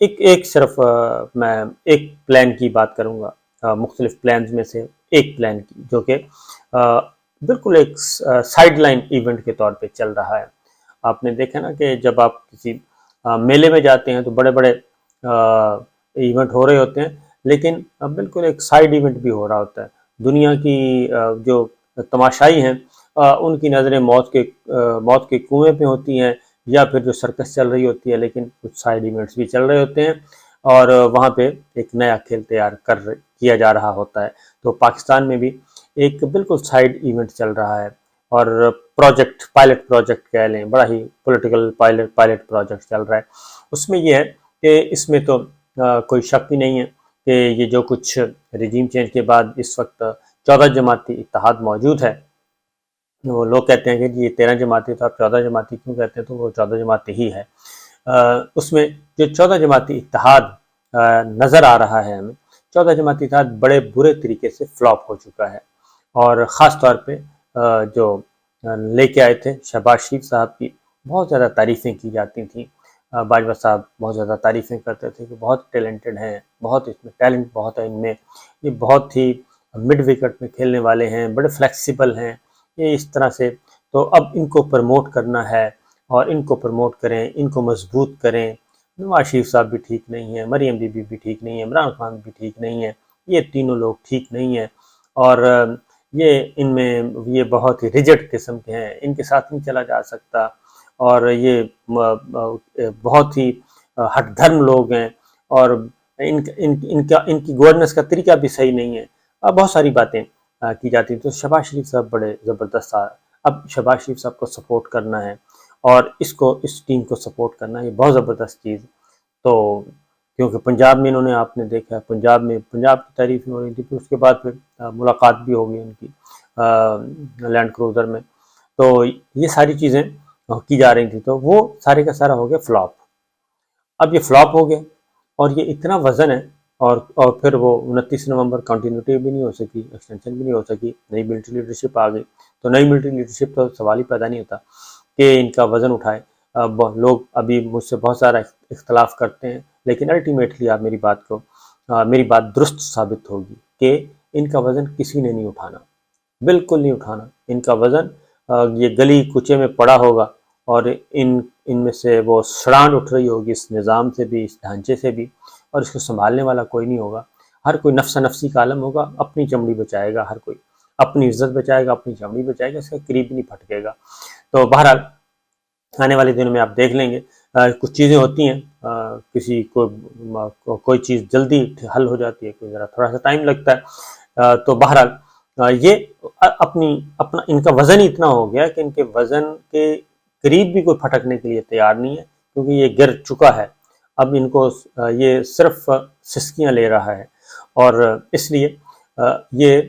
ایک صرف میں ایک پلان کی بات کروں گا، مختلف پلانز میں سے ایک پلان کی، جو کہ بالکل ایک سائیڈ لائن ایونٹ کے طور پہ چل رہا ہے۔ آپ نے دیکھا نا کہ جب آپ کسی میلے میں جاتے ہیں تو بڑے بڑے ایونٹ ہو رہے ہوتے ہیں، لیکن بالکل ایک سائیڈ ایونٹ بھی ہو رہا ہوتا ہے۔ دنیا کی جو تماشائی ہیں ان کی نظریں موت کے کنویں پہ ہوتی ہیں، یا پھر جو سرکس چل رہی ہوتی ہے، لیکن کچھ سائیڈ ایونٹس بھی چل رہے ہوتے ہیں، اور وہاں پہ ایک نیا کھیل تیار کیا جا رہا ہوتا ہے۔ تو پاکستان میں بھی ایک بالکل سائیڈ ایونٹ چل رہا ہے، اور پائلٹ پروجیکٹ کہہ لیں، بڑا ہی پولیٹیکل پائلٹ پروجیکٹ چل رہا ہے۔ اس میں یہ ہے کہ اس میں تو کوئی شک ہی نہیں ہے کہ یہ جو کچھ رجیم چینج کے بعد اس وقت 14 جماعتی اتحاد موجود ہے، وہ لوگ کہتے ہیں کہ جی یہ 13 جماعتی، تو آپ 14 جماعتی کیوں کہتے ہیں؟ تو وہ 14 جماعتی ہی ہے۔ اس میں جو 14 جماعتی اتحاد نظر آ رہا ہے ہمیں، 14 جماعتی اتحاد بڑے برے طریقے سے فلاپ ہو چکا ہے، اور خاص طور پہ جو لے کے آئے تھے شہباز شریف صاحب کی بہت زیادہ تعریفیں کی جاتی تھیں۔ باجوہ صاحب بہت زیادہ تعریفیں کرتے تھے کہ بہت ٹیلنٹڈ ہیں، بہت اس میں ٹیلنٹ بہت ہے ان میں، یہ بہت ہی مڈ وکٹ میں کھیلنے والے ہیں، بڑے فلیکسیبل ہیں، یہ اس طرح سے۔ تو اب ان کو پروموٹ کرنا ہے، اور ان کو پروموٹ کریں، ان کو مضبوط کریں۔ نواز شریف صاحب بھی ٹھیک نہیں ہیں، مریم بی بی بھی ٹھیک نہیں ہے، عمران خان بھی ٹھیک نہیں ہے، یہ تینوں لوگ ٹھیک نہیں ہیں، اور یہ ان میں یہ بہت ہی ریجڈ قسم کے ہیں، ان کے ساتھ نہیں چلا جا سکتا، اور یہ بہت ہی ہٹ دھرم لوگ ہیں، اور ان کی گورننس کا طریقہ بھی صحیح نہیں ہے۔ بہت ساری باتیں کی جاتی ہیں۔ تو شہباز شریف صاحب بڑے زبردست، اب شہباز شریف صاحب کو سپورٹ کرنا ہے، اور اس ٹیم کو سپورٹ کرنا ہے، یہ بہت زبردست چیز۔ تو کیونکہ پنجاب میں انہوں نے، آپ نے دیکھا ہے پنجاب کی تعریفیں ہو رہی تھی، پھر اس کے بعد پھر ملاقات بھی ہو گئی ان کی لینڈ کروزر میں، تو یہ ساری چیزیں کی جا رہی تھیں، تو وہ سارے کا سارا ہو گیا فلاپ۔ اب یہ فلاپ ہو گیا، اور یہ اتنا وزن ہے، اور پھر وہ 29 نومبر کنٹینیوٹی بھی نہیں ہو سکی، ایکسٹینشن بھی نہیں ہو سکی، نئی ملٹری لیڈرشپ آ گئی، تو نئی ملٹری لیڈرشپ تو سوال ہی پیدا نہیں ہوتا کہ ان کا وزن اٹھائے۔ لوگ ابھی مجھ سے بہت سارا اختلاف کرتے ہیں، لیکن الٹیمیٹلی آپ میری بات درست ثابت ہوگی کہ ان کا وزن کسی نے نہیں اٹھانا، بالکل نہیں اٹھانا۔ ان کا وزن یہ گلی کوچے میں پڑا ہوگا، اور ان میں سے وہ سڑان اٹھ رہی ہوگی، اس نظام سے بھی، اس ڈھانچے سے بھی، اور اس کو سنبھالنے والا کوئی نہیں ہوگا۔ ہر کوئی نفسا نفسی کا عالم ہوگا، اپنی چمڑی بچائے گا، ہر کوئی اپنی عزت بچائے گا، اپنی چمڑی بچائے گا، اس کا قریب بھی نہیں پھٹکے گا۔ تو بہرحال آنے والے دنوں میں آپ دیکھ لیں گے، کچھ چیزیں ہوتی ہیں، کسی کو کوئی چیز جلدی حل ہو جاتی ہے، کوئی ذرا تھوڑا سا ٹائم لگتا ہے۔ تو بہرحال یہ اپنا ان کا وزن ہی اتنا ہو گیا کہ ان کے وزن کے قریب بھی کوئی پھٹکنے کے لیے تیار نہیں ہے، کیونکہ یہ گر چکا ہے۔ اب ان کو یہ صرف سسکیاں لے رہا ہے، اور اس لیے یہ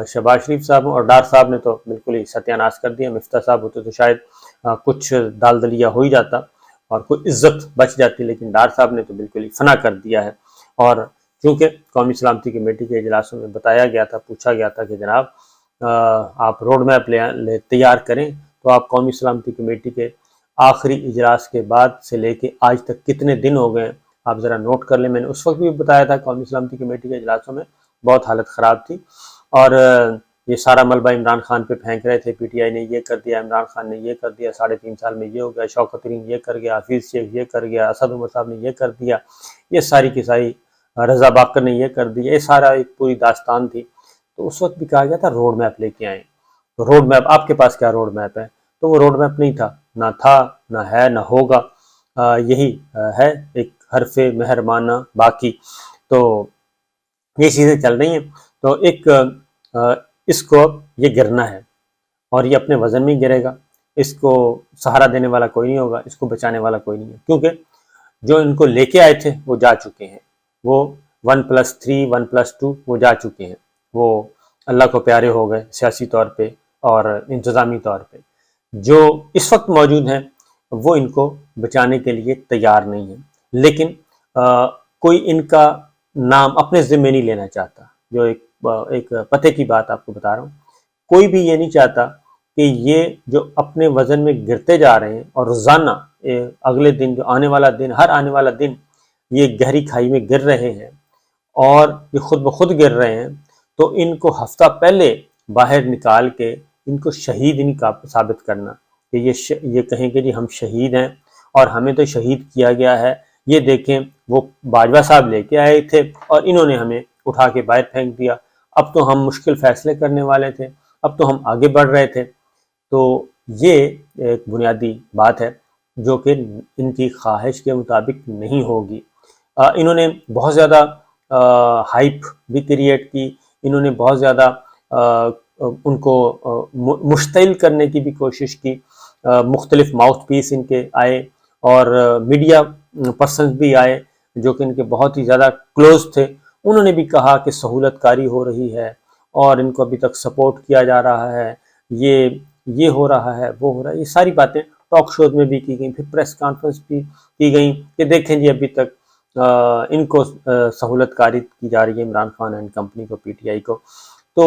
شہباز شریف صاحب اور ڈار صاحب نے تو بالکل ہی ستیہ ناش کر دیا۔ مفتاح صاحب ہوتے تو شاید کچھ دال دلیا ہو ہی جاتا، اور کوئی عزت بچ جاتی، لیکن ڈار صاحب نے تو بالکل ہی فنا کر دیا ہے۔ اور چونکہ قومی سلامتی کمیٹی کے اجلاسوں میں بتایا گیا تھا، پوچھا گیا تھا کہ جناب آپ روڈ میپ تیار کریں، تو آپ قومی سلامتی کمیٹی کے آخری اجلاس کے بعد سے لے کے آج تک کتنے دن ہو گئے، آپ ذرا نوٹ کر لیں۔ میں نے اس وقت بھی بتایا تھا، قومی سلامتی کمیٹی کے اجلاسوں میں بہت حالت خراب تھی، اور یہ سارا ملبہ عمران خان پہ پھینک رہے تھے، پی ٹی آئی نے یہ کر دیا، عمران خان نے یہ کر دیا، 3.5 سال میں یہ ہو گیا، شوکت ترین یہ کر گیا، حفیظ شیخ یہ کر گیا، اسد عمر صاحب نے یہ کر دیا، یہ ساری کی ساری، رضا باقر نے یہ کر دیا، یہ سارا ایک پوری داستان تھی۔ تو اس وقت بھی کہا گیا تھا روڈ میپ لے کے آئیں، تو روڈ میپ آپ کے پاس کیا روڈ میپ ہے؟ تو وہ روڈ میپ نہیں تھا، نہ ہے، نہ ہوگا۔ یہی ہے ایک حرف مہربانہ باقی۔ تو یہ چیزیں چل رہی ہیں، تو اس کو یہ گرنا ہے، اور یہ اپنے وزن میں گرے گا، اس کو سہارا دینے والا کوئی نہیں ہوگا، اس کو بچانے والا کوئی نہیں ہے، کیونکہ جو ان کو لے کے آئے تھے وہ جا چکے ہیں، وہ 1+3 1+2 وہ جا چکے ہیں، وہ اللہ کو پیارے ہو گئے سیاسی طور پہ اور انتظامی طور پہ۔ جو اس وقت موجود ہیں وہ ان کو بچانے کے لیے تیار نہیں ہیں، لیکن کوئی ان کا نام اپنے ذمہ نہیں لینا چاہتا۔ جو ایک پتے کی بات آپ کو بتا رہا ہوں، کوئی بھی یہ نہیں چاہتا کہ یہ جو اپنے وزن میں گرتے جا رہے ہیں، اور روزانہ اگلے دن جو آنے والا دن، ہر آنے والا دن یہ گہری کھائی میں گر رہے ہیں اور یہ خود بخود گر رہے ہیں، تو ان کو ہفتہ پہلے باہر نکال کے ان کو شہید نہیں ثابت کرنا کہ یہ کہیں کہ جی ہم شہید ہیں اور ہمیں تو شہید کیا گیا ہے، یہ دیکھیں وہ باجوہ صاحب لے کے آئے تھے اور انہوں نے ہمیں اٹھا کے باہر پھینک دیا، اب تو ہم مشکل فیصلے کرنے والے تھے، اب تو ہم آگے بڑھ رہے تھے۔ تو یہ ایک بنیادی بات ہے جو کہ ان کی خواہش کے مطابق نہیں ہوگی۔ انہوں نے بہت زیادہ ہائپ بھی کریٹ کی، انہوں نے بہت زیادہ ان کو مشتعل کرنے کی بھی کوشش کی، مختلف ماؤتھ پیس ان کے آئے اور میڈیا پرسنز بھی آئے جو کہ ان کے بہت ہی زیادہ کلوز تھے، انہوں نے بھی کہا کہ سہولت کاری ہو رہی ہے اور ان کو ابھی تک سپورٹ کیا جا رہا ہے، یہ ہو رہا ہے، وہ ہو رہا ہے، یہ ساری باتیں ٹاک شوز میں بھی کی گئیں، پھر پریس کانفرنس بھی کی گئیں کہ دیکھیں جی ابھی تک ان کو سہولت کاری کی جا رہی ہے، عمران خان اینڈ کمپنی کو، پی ٹی آئی کو۔ تو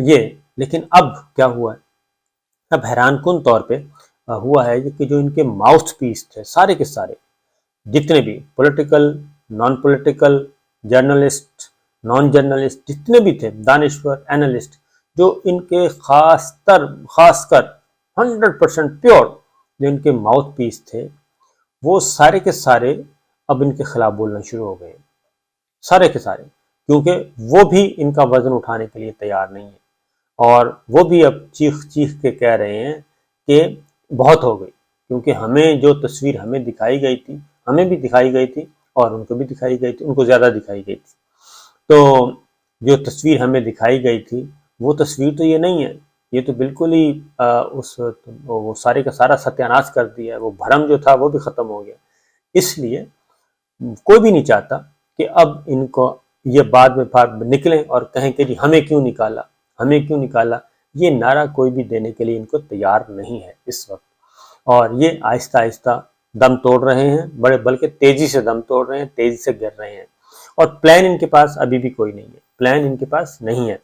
یہ لیکن اب کیا ہوا ہے، اب حیران کن طور پہ ہوا ہے کہ جو ان کے ماؤتھ پیس تھے سارے کے سارے، جتنے بھی political, non political, journalist, naan journalist, جتنے بھی تھے، دانشور، اینالسٹ، جو ان کے خاص کر 100% پیور جو ان کے ماؤتھ پیس تھے، وہ سارے کے سارے اب ان کے خلاف بولنا شروع ہو گئے، سارے کے سارے، کیونکہ وہ بھی ان کا وزن اٹھانے کے لیے تیار نہیں ہے اور وہ بھی اب چیخ کے کہہ رہے ہیں کہ بہت ہو گئی، کیونکہ ہمیں جو تصویر ہمیں دکھائی گئی تھی، ہمیں بھی دکھائی گئی تھی اور ان کو بھی دکھائی گئی تھی، ان کو زیادہ دکھائی گئی تھی، تو جو تصویر ہمیں دکھائی گئی تھی وہ تصویر تو یہ نہیں ہے، یہ تو بالکل ہی وہ سارے کا سارا ستیہ ناش کر دیا ہے، وہ بھرم جو تھا وہ بھی ختم ہو گیا۔ اس لیے کوئی بھی نہیں چاہتا کہ اب ان کو یہ بعد میں نکلیں اور کہیں کہ جی ہمیں کیوں نکالا، یہ نعرہ کوئی بھی دینے کے لیے ان کو تیار نہیں ہے اس وقت، اور یہ آہستہ آہستہ دم توڑ رہے ہیں، بلکہ تیزی سے دم توڑ رہے ہیں، تیزی سے گر رہے ہیں، اور پلان ان کے پاس ابھی بھی کوئی نہیں ہے، پلان ان کے پاس نہیں ہے۔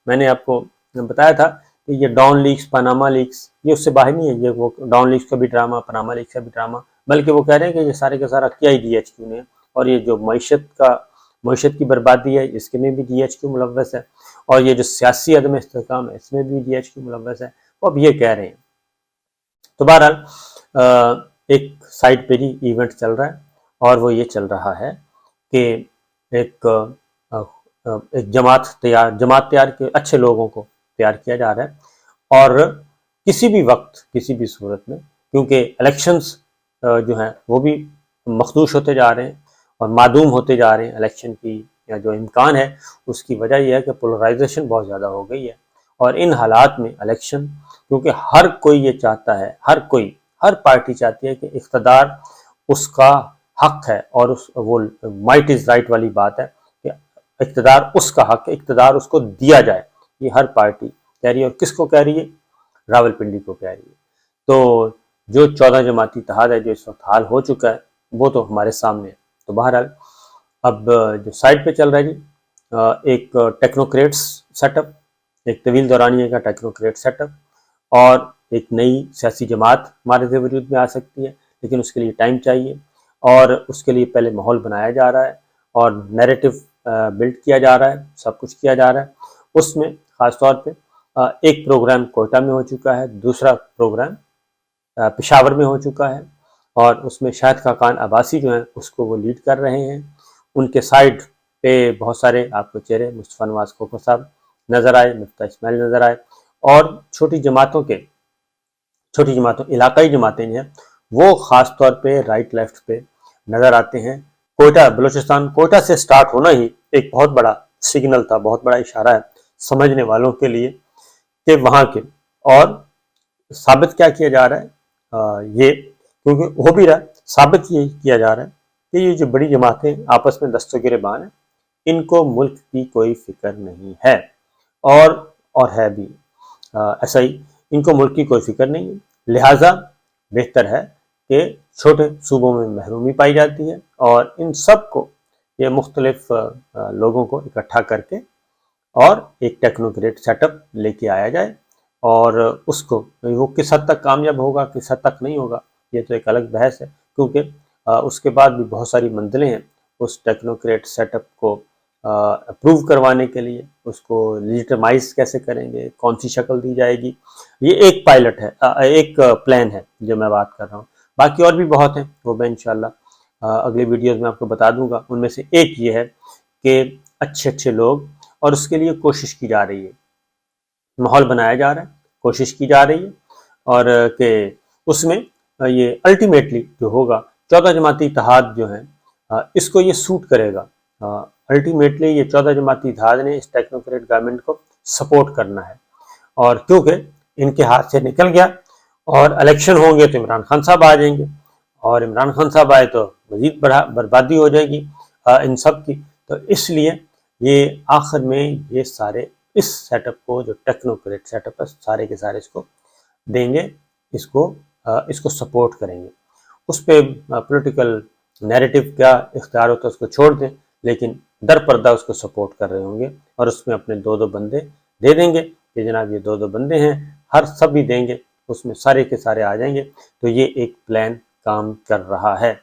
میں نے آپ کو بتایا تھا کہ یہ ڈان لیکس، پاناما لیکس، یہ اس سے باہر نہیں ہے، یہ وہ ڈان لیکس کا بھی ڈرامہ، پاناما لیکس کا بھی ڈرامہ، بلکہ وہ کہہ رہے ہیں کہ یہ سارے کا سارا کیا ہی ڈی ایچ کیو نے، اور یہ جو معیشت کی بربادی ہے اس کے میں بھی ڈی ایچ کیو ملوث ہے، اور یہ جو سیاسی عدم استحکام ہے اس میں بھی ڈی ایچ کیو ملوث ہے، وہ اب یہ کہہ رہے ہیں۔ تو بہرحال ایک سائٹ پہ ہی ایونٹ چل رہا ہے، اور وہ یہ چل رہا ہے کہ ایک جماعت تیار کے اچھے لوگوں کو تیار کیا جا رہا ہے، اور کسی بھی وقت، کسی بھی صورت میں، کیونکہ الیکشنز جو ہیں وہ بھی مخدوش ہوتے جا رہے ہیں اور معدوم ہوتے جا رہے ہیں، الیکشن کی یا جو امکان ہے اس کی وجہ یہ ہے کہ پولرائزیشن بہت زیادہ ہو گئی ہے، اور ان حالات میں الیکشن، کیونکہ ہر کوئی یہ چاہتا ہے، ہر پارٹی چاہتی ہے کہ اقتدار اس کا حق ہے، اور وہ مائٹ از رائٹ والی بات ہے کہ اقتدار اس کا حق ہے، اقتدار اس کو دیا جائے، یہ ہر پارٹی کہہ رہی ہے، اور کس کو کہہ رہی ہے؟ راول پنڈی کو کہہ رہی ہے۔ تو جو 14 جماعتی اتحاد ہے جو اس وقت حال ہو چکا ہے وہ تو ہمارے سامنے ہے۔ تو بہرحال اب جو سائٹ پہ چل رہا ہے جی، ایک ٹیکنوکریٹس سیٹ اپ، ایک طویل دورانیے کا ٹیکنوکریٹ سیٹ اپ، اور ایک نئی سیاسی جماعت ہمارے وجود میں آ سکتی ہے، لیکن اس کے لیے ٹائم چاہیے، اور اس کے لیے پہلے ماحول بنایا جا رہا ہے اور نیریٹو بلڈ کیا جا رہا ہے، سب کچھ کیا جا رہا ہے۔ اس میں خاص طور پہ ایک پروگرام کوئٹہ میں ہو چکا ہے، دوسرا پروگرام پشاور میں ہو چکا ہے، اور اس میں شاہد خاقان عباسی جو ہیں اس کو وہ لیڈ کر رہے ہیں۔ ان کے سائڈ پہ بہت سارے آپ کو چہرے، مصطفیٰ نواز کھوکھر صاحب نظر آئے، مفتاح اسماعیل نظر آئے، اور چھوٹی جماعتوں، علاقائی جماعتیں جو ہیں وہ خاص طور پہ رائٹ لیفٹ پہ نظر آتے ہیں۔ کوئٹہ، بلوچستان، کوئٹہ سے سٹارٹ ہونا ہی ایک بہت بڑا سگنل تھا، بہت بڑا اشارہ ہے سمجھنے والوں کے لیے کہ وہاں کے، اور ثابت کیا کیا جا رہا ہے، یہ کیونکہ ہو بھی رہا ہے، ثابت یہ کیا جا رہا ہے کہ یہ جو بڑی جماعتیں آپس میں دست و گریبان ہیں، ان کو ملک کی کوئی فکر نہیں ہے، اور ہے بھی ایسا ہی، ان کو ملک کی کوئی فکر نہیں ہے، لہٰذا بہتر ہے کہ چھوٹے صوبوں میں محرومی پائی جاتی ہے، اور ان سب کو، یہ مختلف لوگوں کو اکٹھا کر کے اور ایک ٹیکنوکریٹ سیٹ اپ لے کے آیا جائے، اور اس کو وہ کس حد تک کامیاب ہوگا، کس حد تک نہیں ہوگا، یہ تو ایک الگ بحث ہے، کیونکہ اس کے بعد بھی بہت ساری منزلیں ہیں اس ٹیکنوکریٹ سیٹ اپ کو اپروو کروانے کے لیے، اس کو لیجیٹمائز کیسے کریں گے، کون سی شکل دی جائے گی. یہ ایک پائلٹ ہے، ایک پلان ہے جو میں بات کر رہا ہوں. باقی اور بھی بہت ہیں، وہ میں انشاءاللہ اگلے ویڈیوز میں آپ کو بتا دوں گا. ان میں سے ایک یہ ہے کہ اچھے لوگ، اور اس کے لیے کوشش کی جا رہی ہے، ماحول بنایا جا رہا ہے، کوشش کی جا رہی ہے، اور کہ اس میں یہ الٹیمیٹلی جو ہوگا 14 جماعتی اتحاد جو ہیں اس کو یہ سوٹ کرے گا. الٹیمیٹلی یہ 14 جماعتی اتحاد نے اس ٹیکنوکریٹ گورنمنٹ کو سپورٹ کرنا ہے، اور کیونکہ ان کے ہاتھ سے نکل گیا اور الیکشن ہوں گے تو عمران خان صاحب آ جائیں گے، اور عمران خان صاحب آئے تو مزید بربادی ہو جائے گی ان سب کی. تو اس لیے یہ آخر میں یہ سارے اس سیٹ اپ کو، جو ٹیکنوکریٹ سیٹ اپ ہے، سارے کے سارے اس کو دیں گے، اس کو سپورٹ کریں گے. اس پہ پولیٹیکل نیریٹو کیا اختیار ہوتا ہے اس کو چھوڑ دیں، لیکن در پردہ اس کو سپورٹ کر رہے ہوں گے، اور اس میں اپنے 2 بندے دے دیں گے کہ جناب یہ 2 بندے ہیں، ہر سب بھی دیں گے، اس میں سارے کے سارے آ جائیں گے. تو یہ ایک پلان کام کر رہا ہے.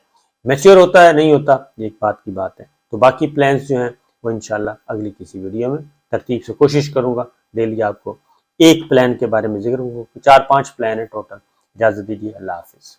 میچور ہوتا ہے نہیں ہوتا، یہ ایک بات کی بات ہے. تو باقی پلانز جو ہیں وہ انشاءاللہ اگلی کسی ویڈیو میں ترتیب سے کوشش کروں گا ڈیلی آپ کو ایک پلان کے بارے میں ذکر کروں گا. 4-5 پلان ہے ٹوٹل. اجازت دیجیے، اللہ حافظ.